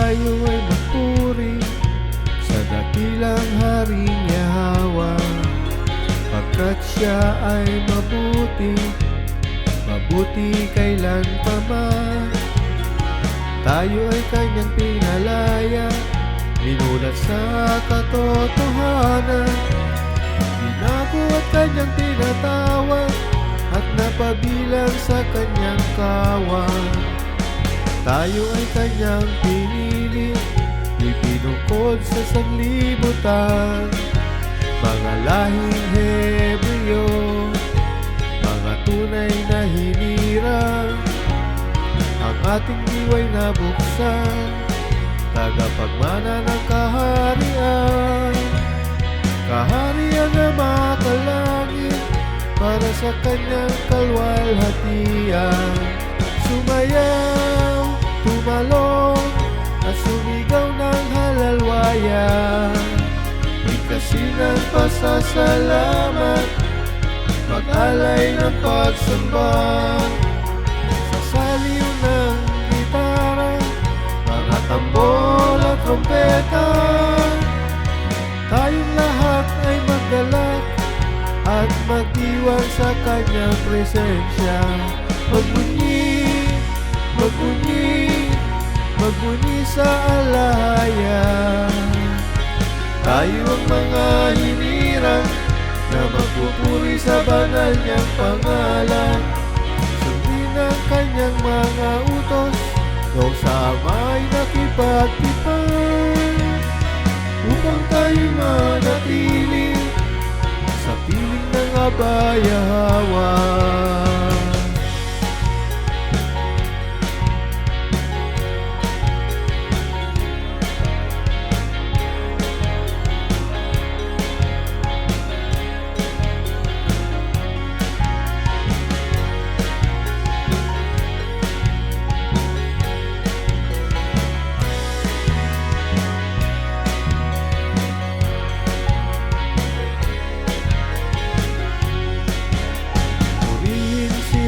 tayo ay magpuri sa dakilang Haring Yahweh, pagkat siya ay mabuti, mabuti kailan pa man. Tayo ay kanyang pinalaya, minulat sa katotohanan, binago at kanyang tinatawag, at napabilang sa kanyang kawan. Tayo ay kanyang pinili, ipinukod sa sanlibutan, mga lahing Hebreo, mga tunay na hinirang. Ang ating diwa'y nabuksan, tagapagmana ng kaharian, kaharian na makalangit, para sa kanyang kalwalhatian. Sumayaw, tumalon, at sumigaw ng halalwayan, bigkasin ang pasasalamat, mag-alay ng pagsamba. Sa saliw ng gitara, mga tambol at trompeta, tayong lahat ay magdalak at magdiwang sa kanyang presensya. Magbunyi, magbunyi, magbunyi sa alaya. Tayo ang mga hinirang na magpupuri sa banal niyang pangalan, sundin ang kanyang mga utos, kung sa Ama'y nakipagtipan, upang tayo'y manatili sa piling ng Abba Yahweh.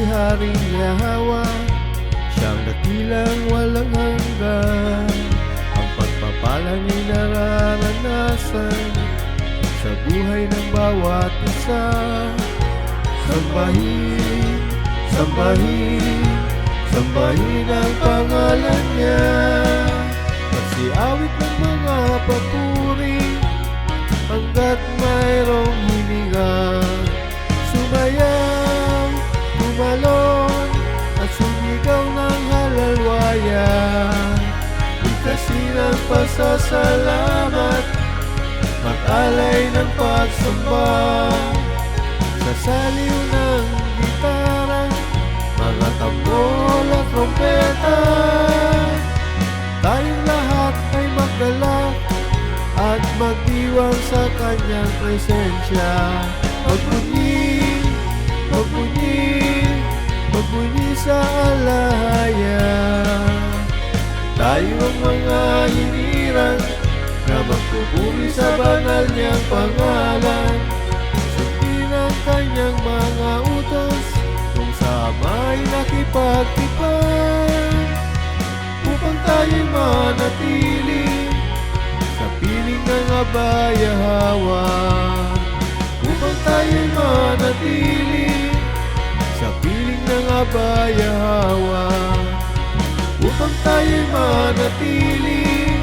Haring Yahweh, siyang dakilang walang hanggan, ang pagpapala niya'y nararanasan sa buhay ng bawat isa. Sambahin, sambahin, sambahin ang pangalan niya, magsiawit ng mga papuri hanggat mayroong hininga. Sumayaw, tumalon, at sumigaw ng halalwayan, bigkasin ang pasasalamat, mag-alay ng pagsamba. Sa saliw ng gitara, mga tambol at trompeta, tayong lahat ay magdalak at magdiwang sa kanyang presensya. Magbunyi, magbunyi, magbunyi sa alaya. Tayo ang mga hinirang na magpupuri sa banal niyang pangalan, sundin ang kanyang mga utos, kung sa Ama'y nakipagtipan, upang tayo'y manatili sa piling ng Abba Yahweh. Upang tayo'y manatili sa piling ng Abba Yahweh, upang tayo'y manatili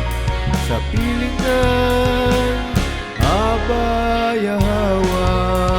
sa piling ng Abba Yahweh.